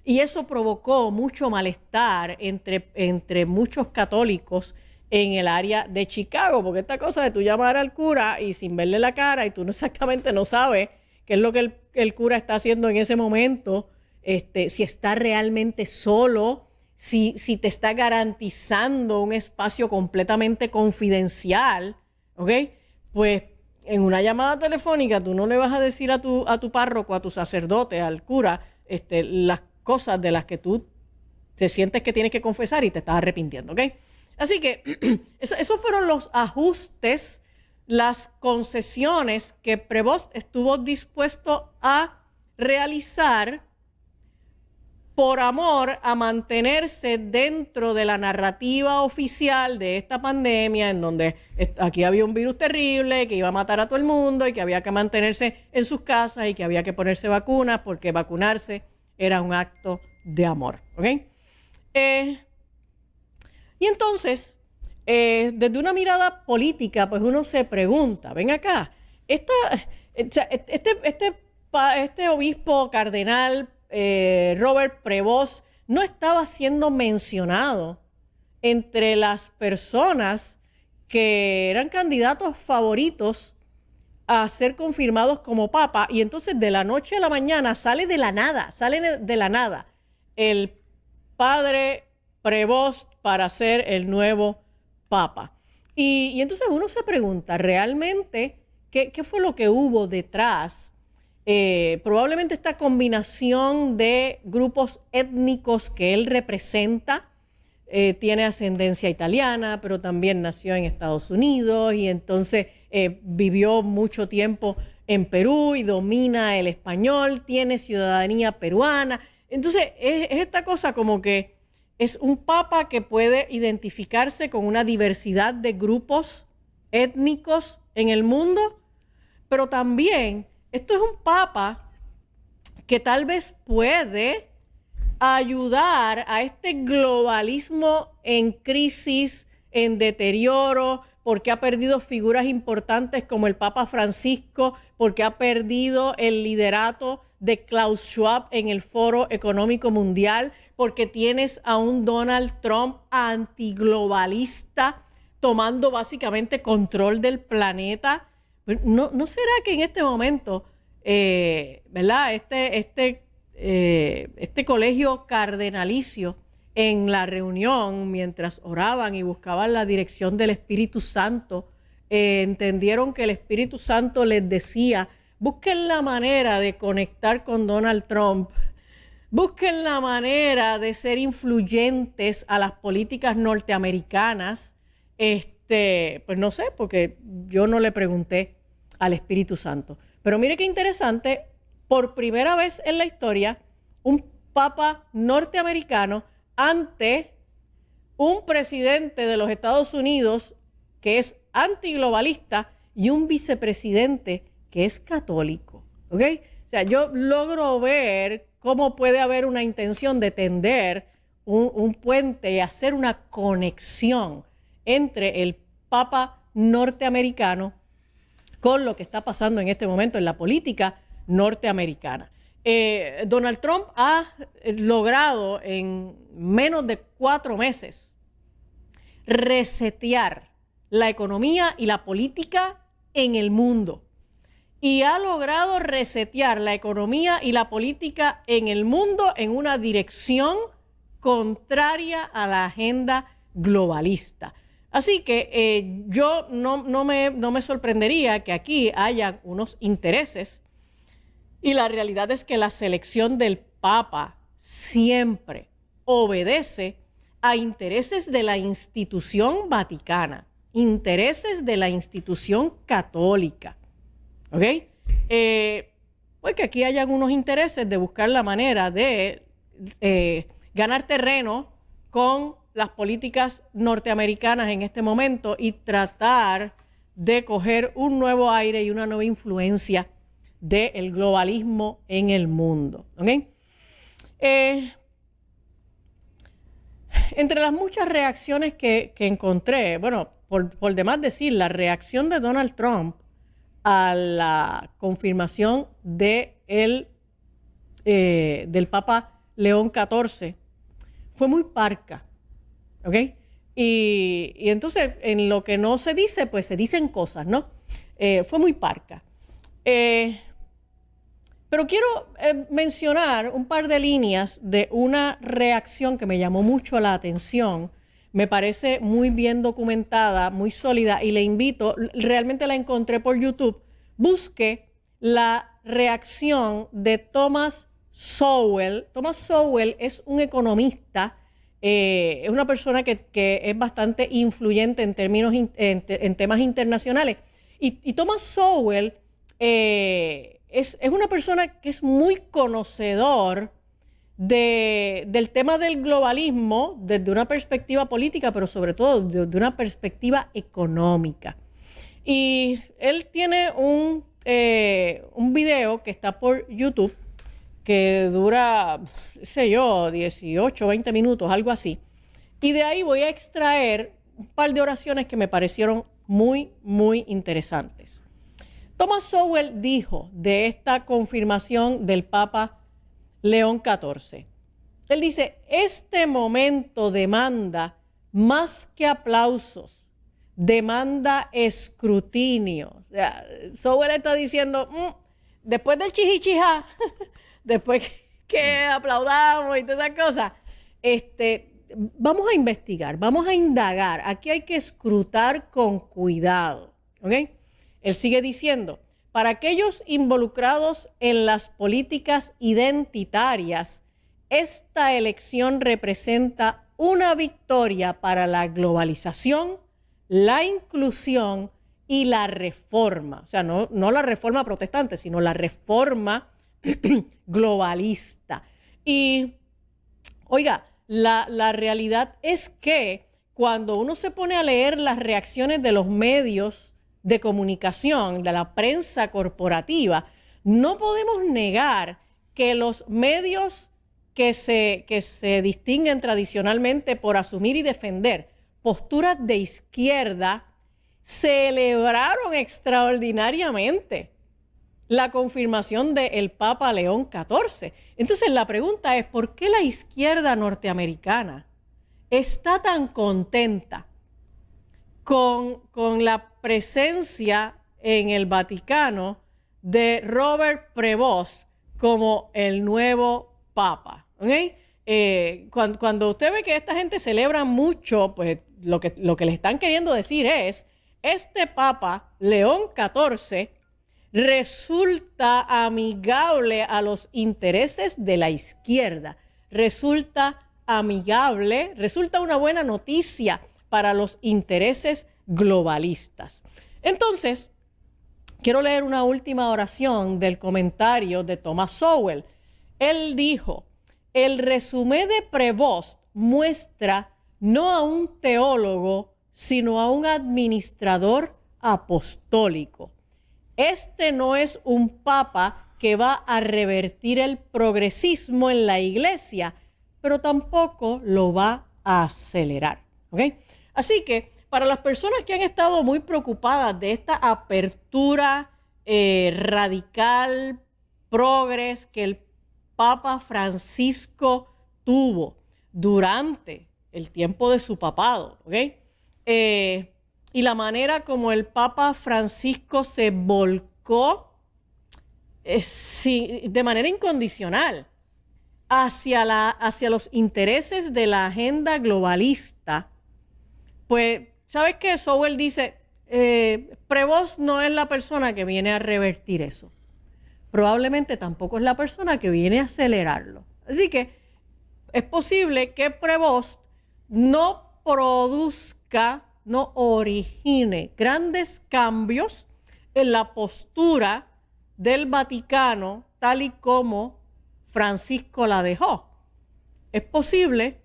y eso provocó mucho malestar entre muchos católicos en el área de Chicago, porque esta cosa de tú llamar al cura y sin verle la cara y tú no exactamente no sabes qué es lo que el cura está haciendo en ese momento, si está realmente solo, si te está garantizando un espacio completamente confidencial, ¿ok? Pues en una llamada telefónica tú no le vas a decir a tu párroco, a tu sacerdote, al cura, las cosas de las que tú te sientes que tienes que confesar y te estás arrepintiendo, ¿ok? Así que esos fueron los ajustes, las concesiones que Prevost estuvo dispuesto a realizar por amor a mantenerse dentro de la narrativa oficial de esta pandemia, en donde aquí había un virus terrible que iba a matar a todo el mundo y que había que mantenerse en sus casas y que había que ponerse vacunas porque vacunarse era un acto de amor, ¿ok? Y entonces, desde una mirada política, pues uno se pregunta, ven acá, este obispo cardenal Robert Prevost no estaba siendo mencionado entre las personas que eran candidatos favoritos a ser confirmados como papa, y entonces de la noche a la mañana sale de la nada el padre Prevost para ser el nuevo papa. Y entonces uno se pregunta, ¿realmente qué fue lo que hubo detrás? Probablemente esta combinación de grupos étnicos que él representa, tiene ascendencia italiana, pero también nació en Estados Unidos y entonces vivió mucho tiempo en Perú y domina el español, tiene ciudadanía peruana. Entonces es esta cosa como que es un papa que puede identificarse con una diversidad de grupos étnicos en el mundo, pero también esto es un papa que tal vez puede ayudar a este globalismo en crisis, en deterioro, porque ha perdido figuras importantes como el Papa Francisco, porque ha perdido el liderato de Klaus Schwab en el Foro Económico Mundial, porque tienes a un Donald Trump antiglobalista tomando básicamente control del planeta. ¿No será que en este momento, ¿verdad? Este colegio cardenalicio en la reunión, mientras oraban y buscaban la dirección del Espíritu Santo, entendieron que el Espíritu Santo les decía: busquen la manera de conectar con Donald Trump, busquen la manera de ser influyentes a las políticas norteamericanas. Pues no sé, porque yo no le pregunté al Espíritu Santo. Pero mire qué interesante, por primera vez en la historia, un papa norteamericano ante un presidente de los Estados Unidos que es antiglobalista y un vicepresidente que es católico, ¿ok? O sea, yo logro ver cómo puede haber una intención de tender un puente y hacer una conexión entre el papa norteamericano con lo que está pasando en este momento en la política norteamericana. Donald Trump ha logrado en menos de 4 meses resetear la economía y la política en el mundo. Y ha logrado resetear la economía y la política en el mundo en una dirección contraria a la agenda globalista. Así que yo no me sorprendería que aquí haya unos intereses. Y la realidad es que la selección del Papa siempre obedece a intereses de la institución vaticana, intereses de la institución católica. ¿Ok? Pues que aquí hayan unos intereses de buscar la manera de ganar terreno con las políticas norteamericanas en este momento y tratar de coger un nuevo aire y una nueva influencia del globalismo en el mundo. ¿Okay? Entre las muchas reacciones que encontré, bueno, por demás decir, la reacción de Donald Trump a la confirmación del Papa León XIV fue muy parca, ¿ok? Y entonces, en lo que no se dice, pues se dicen cosas, ¿no? Fue muy parca. Pero quiero mencionar un par de líneas de una reacción que me llamó mucho la atención. Me parece muy bien documentada, muy sólida, y le invito, realmente la encontré por YouTube. Busque la reacción de Thomas Sowell. Thomas Sowell es un economista, es una persona que es bastante influyente en temas internacionales. Y Thomas Sowell es una persona que es muy conocedor del tema del globalismo desde una perspectiva política, pero sobre todo desde una perspectiva económica. Y él tiene un video que está por YouTube que dura, qué sé yo, 18, 20 minutos, algo así. Y de ahí voy a extraer un par de oraciones que me parecieron muy, muy interesantes. Thomas Sowell dijo de esta confirmación del Papa León XIV. Él dice: este momento demanda más que aplausos, demanda escrutinio. O sea, Sowell está diciendo, después del chichichijá, después que aplaudamos y todas esas cosas, vamos a investigar, vamos a indagar. Aquí hay que escrutar con cuidado, ¿ok? Él sigue diciendo: para aquellos involucrados en las políticas identitarias, esta elección representa una victoria para la globalización, la inclusión y la reforma. O sea, no la reforma protestante, sino la reforma globalista. Y, oiga, la realidad es que cuando uno se pone a leer las reacciones de los medios de comunicación, de la prensa corporativa, no podemos negar que los medios que se distinguen tradicionalmente por asumir y defender posturas de izquierda celebraron extraordinariamente la confirmación del Papa León XIV. Entonces la pregunta es, ¿por qué la izquierda norteamericana está tan contenta con la presencia en el Vaticano de Robert Prevost como el nuevo Papa? ¿Okay? Cuando usted ve que esta gente celebra mucho, pues lo que le están queriendo decir es, este Papa León XIV resulta amigable a los intereses de la izquierda, resulta amigable, resulta una buena noticia para los intereses globalistas. Entonces, quiero leer una última oración del comentario de Thomas Sowell. Él dijo, el resumen de Prevost muestra no a un teólogo, sino a un administrador apostólico. Este no es un papa que va a revertir el progresismo en la iglesia, pero tampoco lo va a acelerar. ¿Okay? Así que para las personas que han estado muy preocupadas de esta apertura radical, progres que el Papa Francisco tuvo durante el tiempo de su papado, ¿okay? Y la manera como el Papa Francisco se volcó de manera incondicional hacia los intereses de la agenda globalista, pues, ¿sabes qué? Sowell dice, Prevost no es la persona que viene a revertir eso. Probablemente tampoco es la persona que viene a acelerarlo. Así que es posible que Prevost no produzca, no origine grandes cambios en la postura del Vaticano tal y como Francisco la dejó. Es posible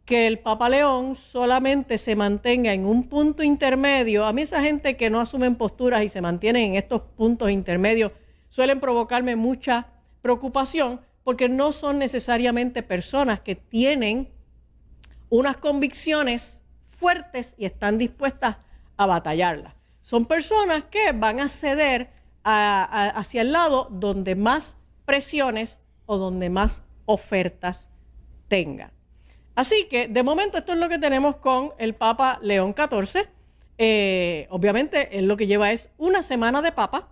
que el Papa León solamente se mantenga en un punto intermedio. A mí esa gente que no asumen posturas y se mantienen en estos puntos intermedios suelen provocarme mucha preocupación porque no son necesariamente personas que tienen unas convicciones fuertes y están dispuestas a batallarlas. Son personas que van a ceder hacia el lado donde más presiones o donde más ofertas tengan. Así que, de momento, esto es lo que tenemos con el Papa León XIV. Obviamente, él lo que lleva es una semana de Papa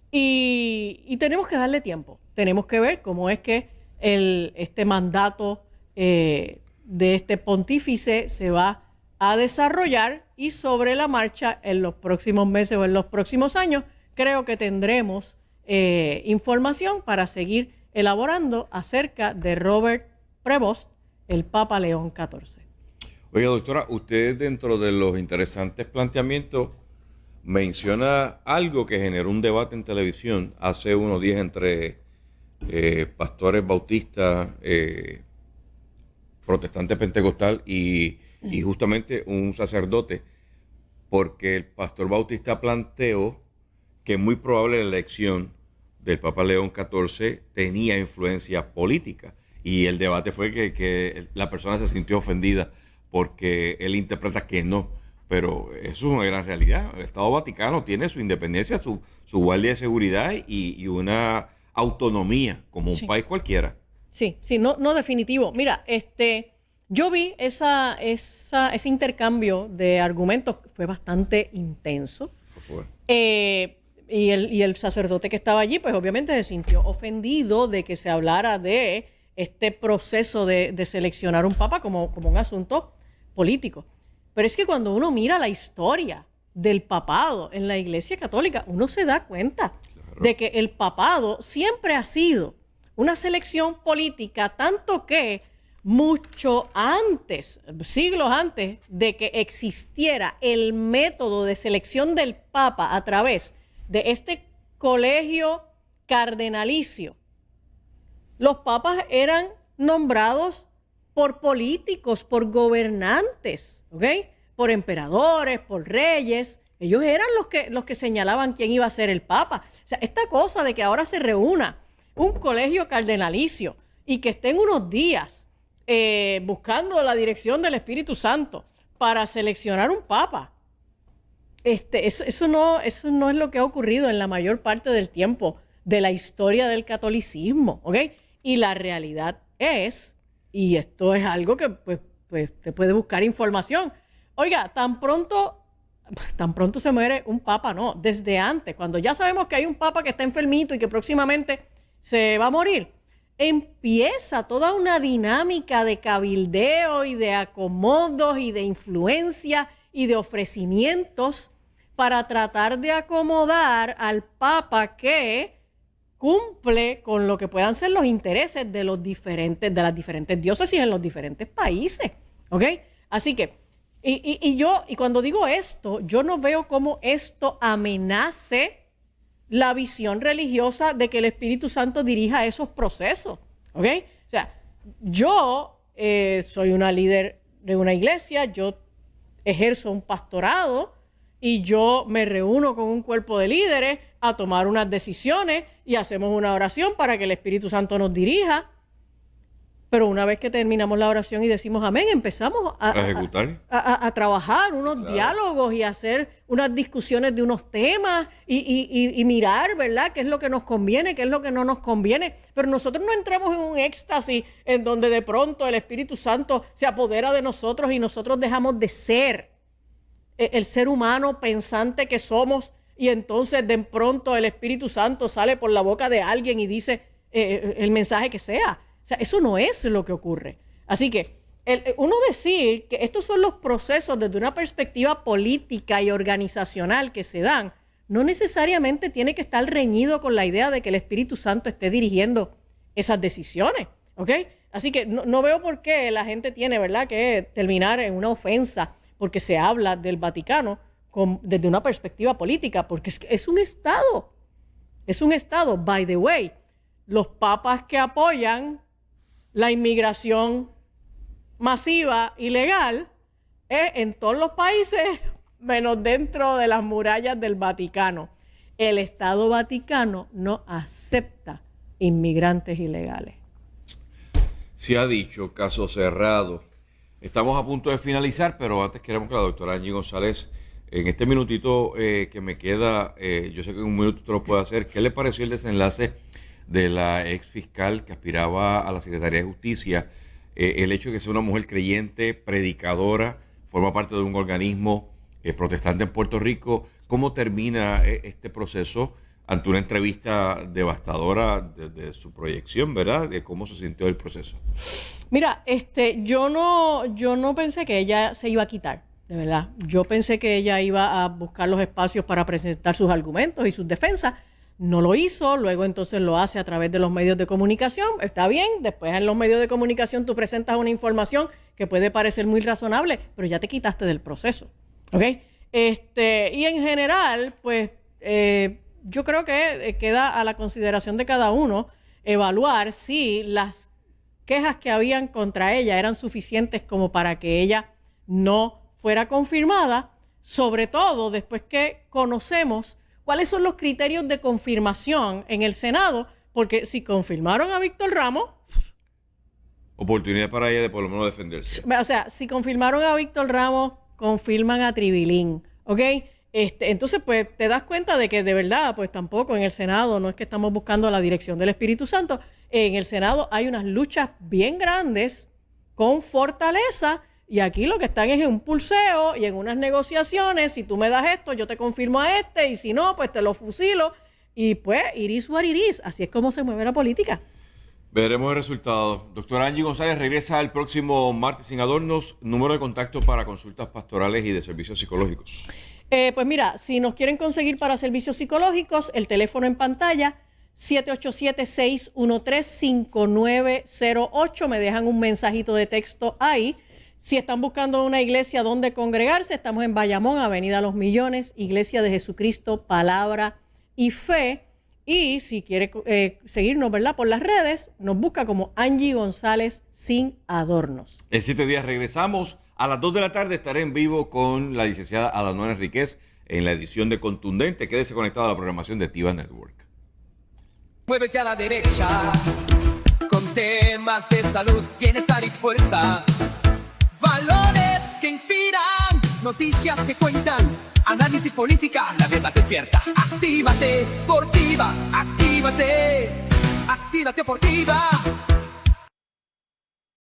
y tenemos que darle tiempo. Tenemos que ver cómo es que este mandato de este pontífice se va a desarrollar y sobre la marcha en los próximos meses o en los próximos años creo que tendremos información para seguir elaborando acerca de Robert Prevost, el Papa León XIV. Oiga, doctora, usted dentro de los interesantes planteamientos menciona algo que generó un debate en televisión hace unos días entre pastores bautistas, protestante pentecostal y justamente un sacerdote, porque el pastor bautista planteó que es muy probable la elección del Papa León XIV tenía influencia política. Y el debate fue que la persona se sintió ofendida porque él interpreta que no. Pero eso es una gran realidad. El Estado Vaticano tiene su independencia, su guardia de seguridad y una autonomía como un país cualquiera. Sí, no definitivo. Mira, yo vi ese intercambio de argumentos, fue bastante intenso. Y el sacerdote que estaba allí, pues obviamente se sintió ofendido de que se hablara de este proceso de seleccionar un papa como un asunto político. Pero es que cuando uno mira la historia del papado en la Iglesia Católica, uno se da cuenta de que el papado siempre ha sido una selección política, tanto que mucho antes, siglos antes de que existiera el método de selección del Papa a través de este colegio cardenalicio, los papas eran nombrados por políticos, por gobernantes, ¿ok? Por emperadores, por reyes. Ellos eran los que señalaban quién iba a ser el Papa. O sea, esta cosa de que ahora se reúna un colegio cardenalicio y que estén unos días buscando la dirección del Espíritu Santo para seleccionar un Papa, eso no es lo que ha ocurrido en la mayor parte del tiempo de la historia del catolicismo, ¿ok? Y la realidad es, y esto es algo que pues te puede buscar información. Oiga, tan pronto se muere un papa, no, desde antes, cuando ya sabemos que hay un papa que está enfermito y que próximamente se va a morir, empieza toda una dinámica de cabildeo y de acomodos y de influencia y de ofrecimientos para tratar de acomodar al papa que cumple con lo que puedan ser los intereses de las diferentes diócesis en los diferentes países, ¿ok? Así que, y cuando digo esto, yo no veo cómo esto amenace la visión religiosa de que el Espíritu Santo dirija esos procesos, ¿ok? O sea, yo soy una líder de una iglesia, yo ejerzo un pastorado y yo me reúno con un cuerpo de líderes a tomar unas decisiones y hacemos una oración para que el Espíritu Santo nos dirija. Pero una vez que terminamos la oración y decimos amén, empezamos a ejecutar, a trabajar unos diálogos y a hacer unas discusiones de unos temas y mirar, ¿verdad?, qué es lo que nos conviene, qué es lo que no nos conviene. Pero nosotros no entramos en un éxtasis en donde de pronto el Espíritu Santo se apodera de nosotros y nosotros dejamos de ser el ser humano pensante que somos, y entonces de pronto el Espíritu Santo sale por la boca de alguien y dice el mensaje que sea. O sea, eso no es lo que ocurre. Así que uno decir que estos son los procesos desde una perspectiva política y organizacional que se dan, no necesariamente tiene que estar reñido con la idea de que el Espíritu Santo esté dirigiendo esas decisiones, ¿ok? Así que no veo por qué la gente tiene, ¿verdad?, que terminar en una ofensa porque se habla del Vaticano desde una perspectiva política, porque es un Estado. Es un Estado. By the way, los papas que apoyan la inmigración masiva ilegal en todos los países, menos dentro de las murallas del Vaticano. El Estado Vaticano no acepta inmigrantes ilegales. Se ha dicho, caso cerrado. Estamos a punto de finalizar, pero antes queremos que la doctora Angie González, en este minutito que me queda, yo sé que en un minuto usted lo puede hacer, ¿qué le pareció el desenlace de la ex fiscal que aspiraba a la Secretaría de Justicia? El hecho de que sea una mujer creyente, predicadora, forma parte de un organismo protestante en Puerto Rico. ¿Cómo termina este proceso ante una entrevista devastadora de su proyección, ¿verdad? De cómo se sintió el proceso. Mira, yo no pensé que ella se iba a quitar, de verdad. Yo pensé que ella iba a buscar los espacios para presentar sus argumentos y sus defensas. No lo hizo, luego entonces lo hace a través de los medios de comunicación. Está bien, después en los medios de comunicación tú presentas una información que puede parecer muy razonable, pero ya te quitaste del proceso, ¿ok? Y en general, pues yo creo que queda a la consideración de cada uno evaluar si las quejas que habían contra ella eran suficientes como para que ella no fuera confirmada, sobre todo después que conocemos cuáles son los criterios de confirmación en el Senado, porque si confirmaron a Víctor Ramos... Oportunidad para ella de por lo menos defenderse. O sea, si confirmaron a Víctor Ramos, confirman a Tribilín, ¿ok? Entonces, pues, te das cuenta de que de verdad, pues tampoco en el Senado no es que estamos buscando la dirección del Espíritu Santo. En el Senado hay unas luchas bien grandes con fortaleza, y aquí lo que están es en un pulseo y en unas negociaciones. Si tú me das esto, yo te confirmo a y si no, pues te lo fusilo. Y pues, iris what iris. Así es como se mueve la política. Veremos el resultado. Doctora Angie González regresa el próximo martes sin adornos. Número de contacto para consultas pastorales y de servicios psicológicos. Pues mira, si nos quieren conseguir para servicios psicológicos, el teléfono en pantalla, 787-613-5908. Me dejan un mensajito de texto ahí. Si están buscando una iglesia donde congregarse, estamos en Bayamón, Avenida Los Millones, Iglesia de Jesucristo, Palabra y Fe. Y si quiere seguirnos, ¿verdad?, por las redes, nos busca como Angie González Sin Adornos. En 7 días regresamos. A las 2 de la tarde estaré en vivo con la licenciada Adanuela Enríquez en la edición de Contundente. Quédese conectado a la programación de Tiva Network. Muévete a la derecha con temas de salud, bienestar y fuerza. Valores que inspiran, noticias que cuentan, análisis política, la verdad despierta. Actívate, Portiva, actívate, actívate, Portiva.